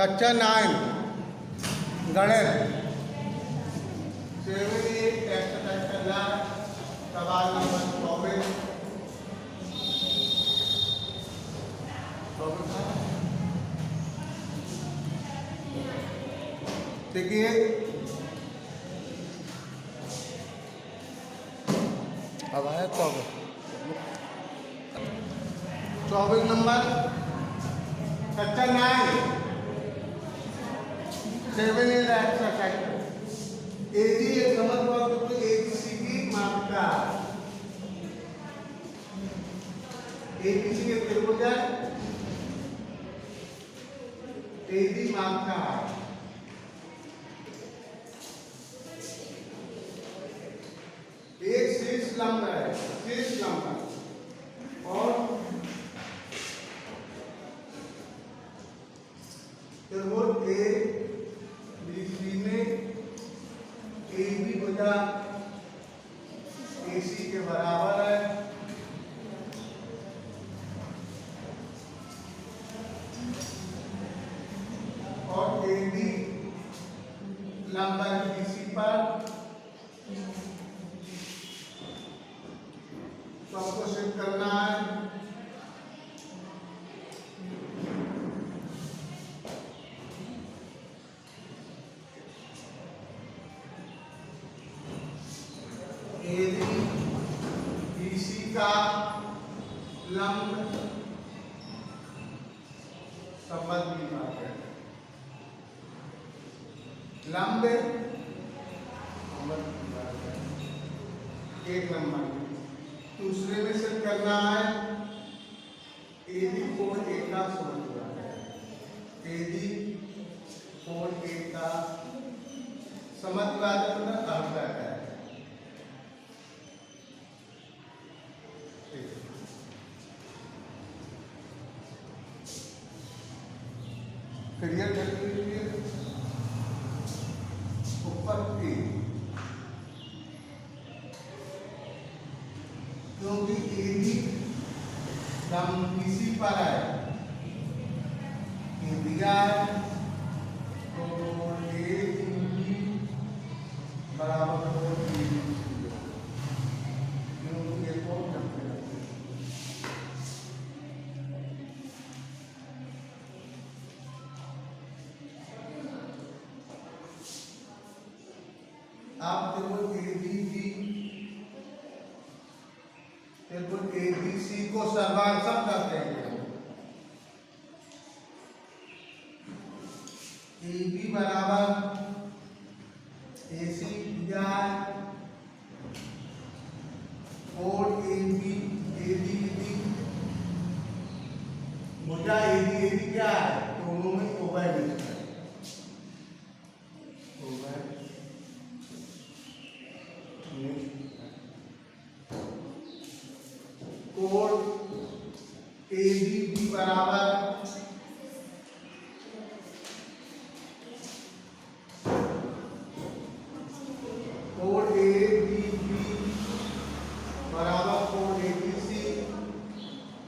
कक्षा 9 गणित 7 टेस्ट करना। सवाल नंबर 24। देखिए अब आया 24 नंबर कक्षा 9 7 एक्सरसाइज। एजी एक समझ तो एबीसी की मात्रा एबीसी के त्रिभुज एबी मात्रा एक शीर्ष लंब है, शीर्ष लंब और त्रिभुज ए बी सी में ए बी भुजा ए सी के बराबर है। और ए बी लंब है बी सी पर। तो आपको सिद्ध करना है बीसी का लंब संबंध की बात है। लंब संबंध की बात है एक नंबर। दूसरे में से करना है एडी कोण ए का समझना है। एडी कोण ए का समझना अर्थ है। क्लियर कर लीजिए। उत्पत्ति क्योंकि एडी लंब बीसी पर है, ये दिया है तो एडी बराबर हो एडी क्योंकि ये कोण नब्बे आप त्रिभुज एबीसी को सर्वांशम करते हैं। एबी बराबर एसी दिया है और एबी एडी भुजा एडी क्या है, दोनों में उभय मिलता है। कोण एबी बराबर कोण एबी बराबर कोण एबीसी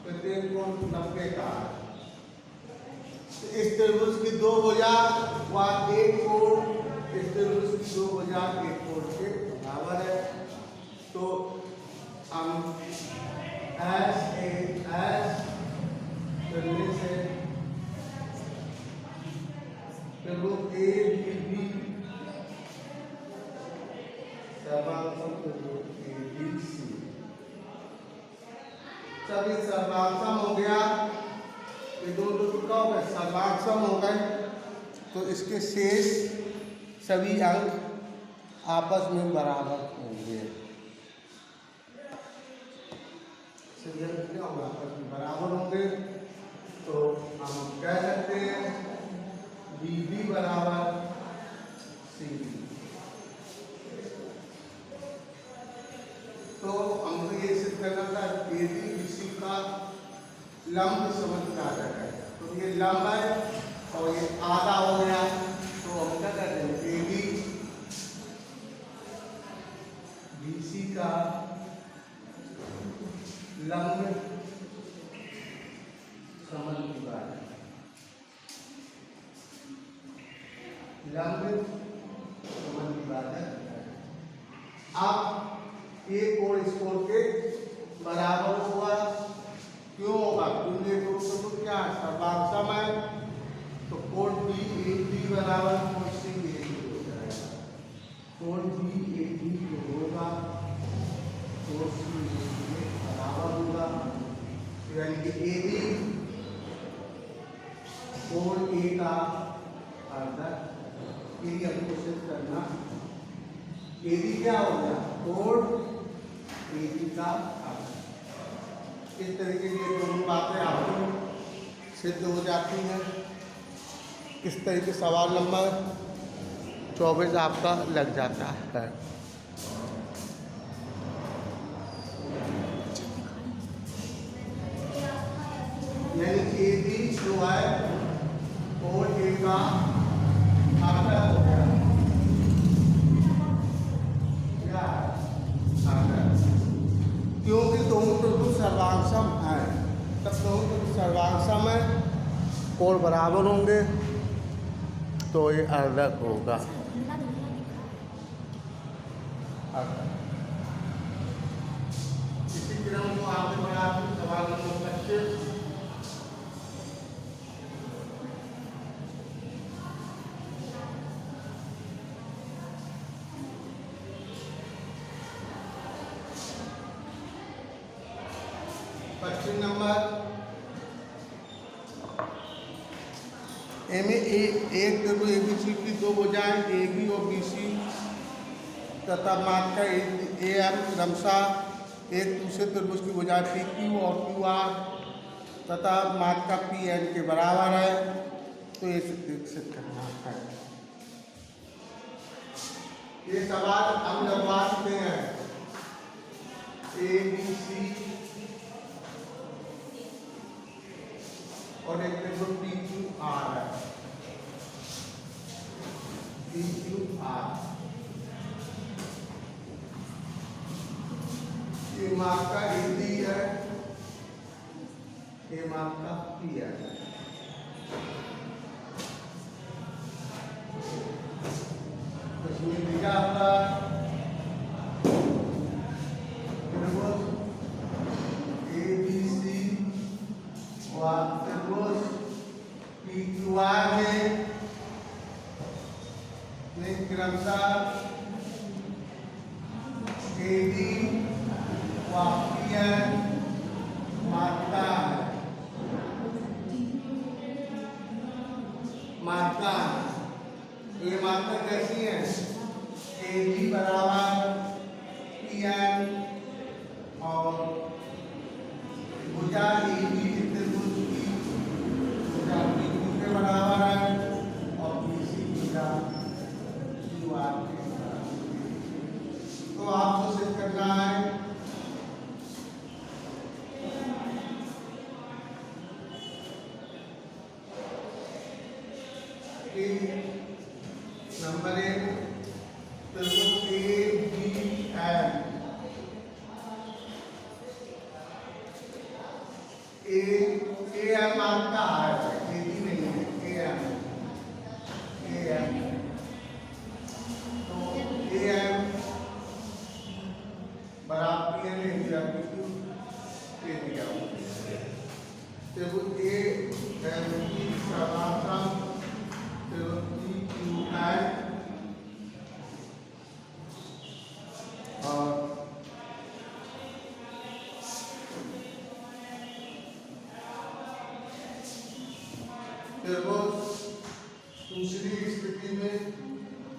प्रत्येक कोण 90 का। इस त्रिभुज की दो भुजा व एक कोण इस त्रिभुज की दो भुजा एक कोण के बराबर है। तो हम एस करने से त्रिभुज ए बी सर्वांशम त्रिभुज ए बी सी सभी सर्वांशम हो गया। ये दो टुकड़ा हो गए सर्वांशम हो गए। तो इसके शेष सभी अंक आपस में बराबर होंगे। आपस में बराबर होंगे तो हम कह सकते हैं बीबी बराबर सीबी। तो हमको ये सिद्ध करना था एडी बीसी का लंब समद्विभाजक है। तो ये लंब है और ये आधा हो गया। तो हम क्या कहते हैं एडी बीसी का लंब समद्विभाजक। लंब संबंधी बात है। अब एक कोण इस कोण के बराबर होगा। क्यों होगा? क्योंकि दोनों तो क्या है, सर्वांग है। तो कोण बी ए बी बराबर कोण सी ए बी हो जाएगा। कोण बी ए बी जो होगा कोण सी ए बी बराबर होगा, यानी कि ए बी कोण ए का अर्धक। ये हमको सिद्ध करना। ए बी क्या हो गया? कोण ए बी का अर्धक। इस तरीके की दोनों बातें आपको सिद्ध हो जाती हैं। इस तरीके सवाल नंबर 24 आपका लग जाता है। यानी ए बी जो है कोण ए का अर्धक हो गया। क्या अर्धक? क्योंकि दोनों त्रिभुज सर्वांगसम है, तब दोनों त्रिभुज सर्वांगसम है, कोण बराबर होंगे तो ये अर्धक होगा। इसी क्रम को आगे बढ़ाते सवाल नंबर 25। क्वेश्चन नंबर एक त्रिभुज एबीसी की दो भुजाएं एबी और बीसी तथा मात्रा ए एम क्रमशः एक दूसरे त्रिभुज की भुजाएं पी क्यू और क्यू आर तथा मात्रा पी एन के बराबर है, तो ये विकसित करना है। ये सवाल हम लगवा चुके हैं। ए बी सी और एक त्रिभुज पी क्यू आर है। पी क्यू आर ये मात्रा ए डी है, ये मात्रा पी है। इसमें दिया हुआ त्रिभुज ए बी सी और त्रिभुज पी क्यू आर में क्रमशः ए डी व पी एन मात्रा है। मात्रा ये मात्रा कैसी है? ए बी बराबर पी एन और भुजा ए बी त्रिभुज की भुजा पी क्यू के बराबर है और बी सी भुजा क्यू आर के बराबर। तो आपको सिद्ध करना है कि नंबर 1 त्रिभुज A B N A M मात्रा है, ए बी नहीं है, ए एम तो ए एम बराबर पी एन ले दिया, पी क्यू ले दिया। त्रिभुज ए एम की सर्वांग त्रिभुज पी क्यू आर और त्रिभुज दूसरी स्थिति में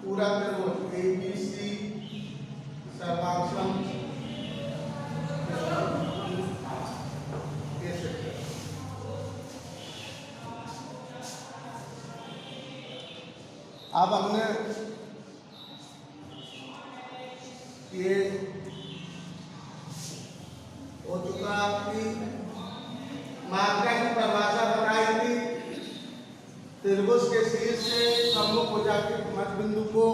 पूरा त्रिभुज ए बी सी सर्वांग अब हमने ये हो चुका आपकी मात्रा की परिभाषा बताई थी। त्रिभुज के शीर्ष से सम्मुख भुजा के मध्य बिंदु को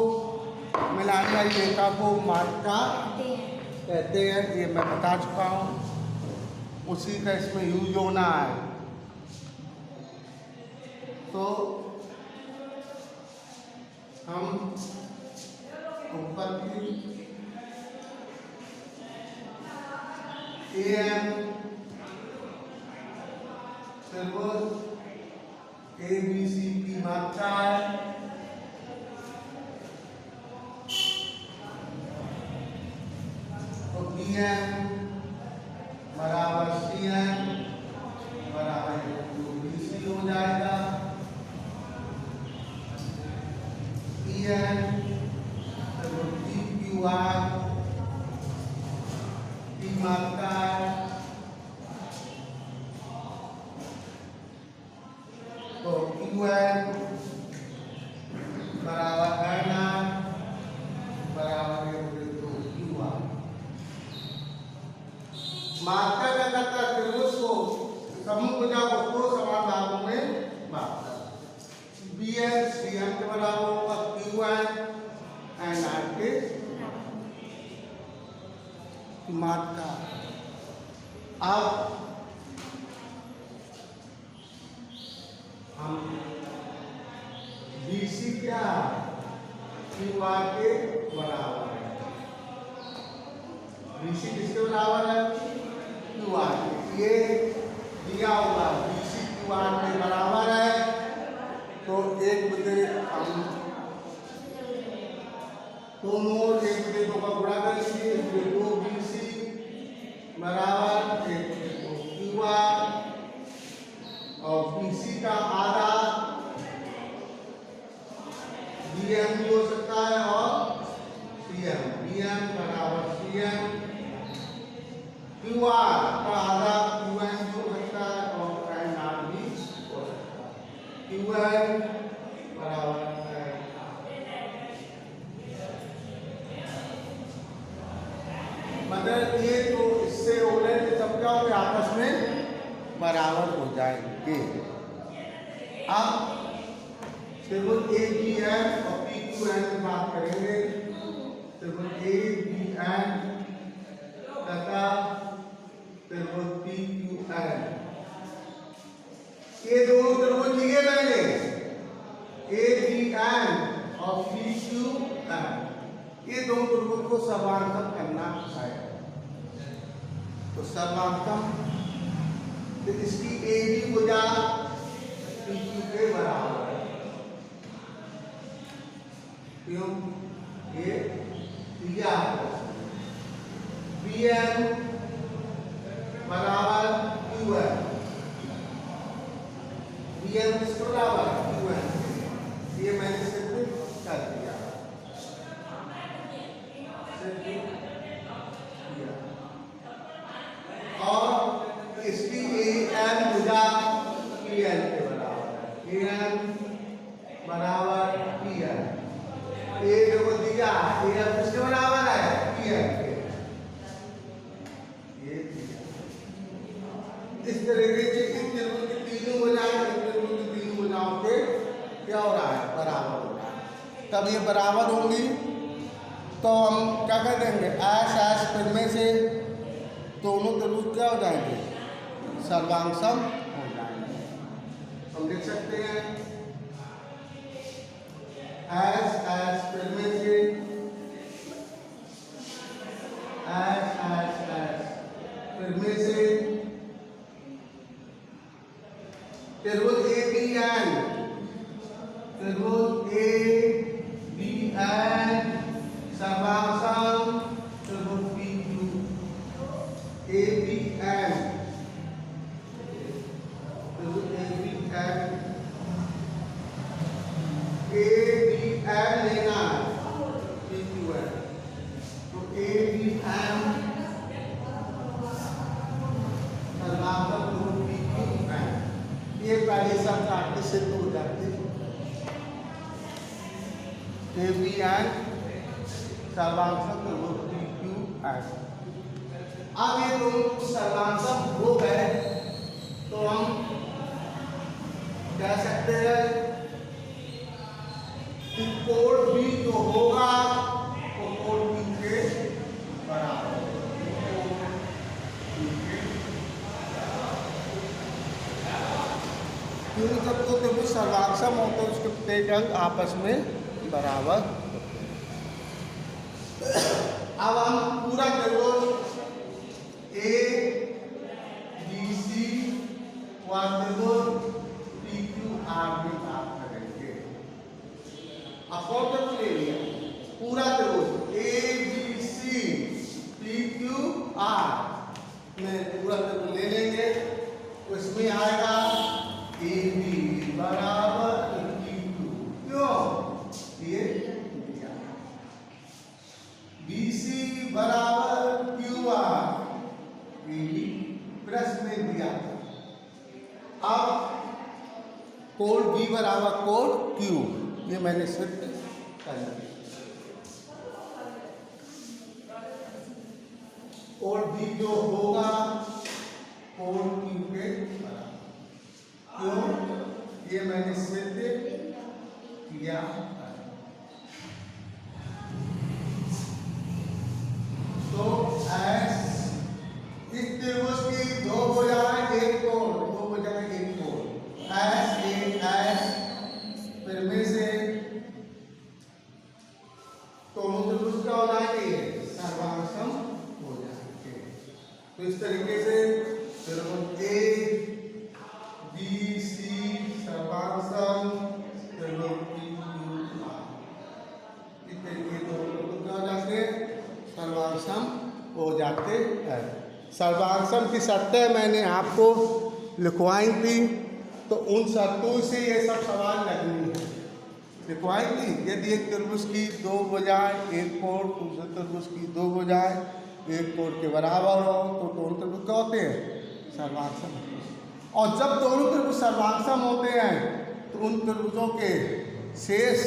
मिलाने वाली रेखा को मात्रा कहते हैं। ये मैं बता चुका हूँ, उसी का इसमें यूज होना है। तो हम ऊपर की AM त्रिभुज ABC की मात्रा है, तो BM बराबर CM बराबर BC हो जाएगा। EN PQR की मात्रा है, तो QN बराबर NR बराबर QR। मात्रा क्या करता है, त्रिभुज को समूह भुजा को दो समान भागों में बांटता है। BM CM के बराबर होगा, QN NR के मात्रा। अब हम BC क्या QR के बराबर है। BC किसके बराबर है, QR के। ये दिया हुआ BC QR के बराबर है, तो एक बटे हम दोनों एक बटे दो का गुणा करेंगे, इसलिए 2 BC बराबर 1 बटे 2 QR, और BC का आधा BM भी हो सकता है और CM। BM बराबर CM, QR का आधा QN भी हो सकता है और NR भी हो सकता है। QN बराबर मतलब ये तो इससे होने से सब क्या होंगे, आपस में बराबर हो जाएंगे। अब त्रिभुज ABM और PQN की बात करेंगे। त्रिभुज ABM तथा त्रिभुज PQN, ये दोनों त्रिभुज लिए मैंने ABM और PQN, ये दोनों त्रिभुज को समांतर करना है। तो समांतर, तो इसकी AB भुजा PQ के बराबर है, क्यों, ये दिया BM बराबर QN, BM किसके बराबर है, QN। ये मैंने सिर्फ कर दिया, और इसकी AM भुजा PN के बराबर है। AM बराबर PN, ये देखो दिया AM किसके बराबर है, PN के। ये इस तरीके से इन त्रिभुज की तीनों भुजाओं के क्या हो रहा है, बराबर हो रहा है। तब ये बराबर होंगी तो हम क्या कर देंगे, ऐस फिर में से दोनों त्रिभुज क्या हो जाएंगे, सर्वांगसम हो जाएंगे। हम देख सकते हैं ऐस फिर में से ऐस फिर में से त्रिभुज ABN, त्रिभुज ABN सर्वांगसम त्रिभुज PQ। ABN त्रिभुज ABN लेना है, PQN, तो ABN सर्वांगसम त्रिभुज PQN। ये पहले सब काटने से तो हो जाते हैं। ABN सर्वांगसम त्रिभुज PQN। अब ये दोनों सर्वांगसम हो गए तो हम कह सकते हैं कि कोण भी जो होगा वो कोण Q के बराबर क्योंकि जब तो त्रिभुज सर्वांगसम हो तो उसके प्रत्येक अंग आपस में बराबर। अब हम पूरा त्रिभुज ए बी सी व त्रिभुज पी क्यू आर में बात करेंगे। अब कौन त्रिभुज ले लिया? पूरा त्रिभुज A B C P Q R में पूरा त्रिभुज ले लेंगे। उसमें आएगा ए बी बराबर पी क्यू, क्यों? ये बी सी बराबर क्यू आर, प्रश्न में दिया था। अब कोण बी बराबर कोण क्यू, ये मैंने सिद्ध कर दिया। कोण बी जो होगा कोण क्यू के बराबर, क्यों? ये मैंने सिद्ध किया। तो एस इस त्रिभुज की दो भुजाएं एक कोण, दो भुजाएं एक कोण, एस एक एस, फिर में से दोनों त्रिभुज क्या हो जाएंगे? सर्वांगसम हो जाएंगे। तो इस तरीके से त्रिभुज ए बी सी सर्वांगसम, त्रिभुज पी क्यू आर, इस तरीके से दोनों त्रिभुज क्या हो जाते हैं? सर्वांगसम हो जाते हैं। सर्वांगसम की शर्तें मैंने आपको लिखवाई थी, तो उन शर्तों से ये सब सवाल लगनी है। लिखवाई थी, यदि एक त्रिभुज की दो भुजाएं एक कोण, दूसरे त्रिभुज की दो भुजाएं एक कोण के बराबर हो तो दोनों त्रिभुज क्या होते हैं? सर्वांगसम। और जब दोनों त्रिभुज सर्वांगसम होते हैं तो उन त्रिभुजों के शेष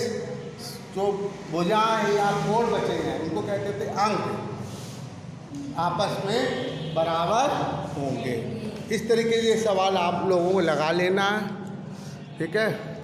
जो भुजाएं या कोण बचे हैं उनको कहते थे अंक, आपस में बराबर होंगे। इस तरीके के सवाल आप लोगों को लगा लेना है, ठीक है।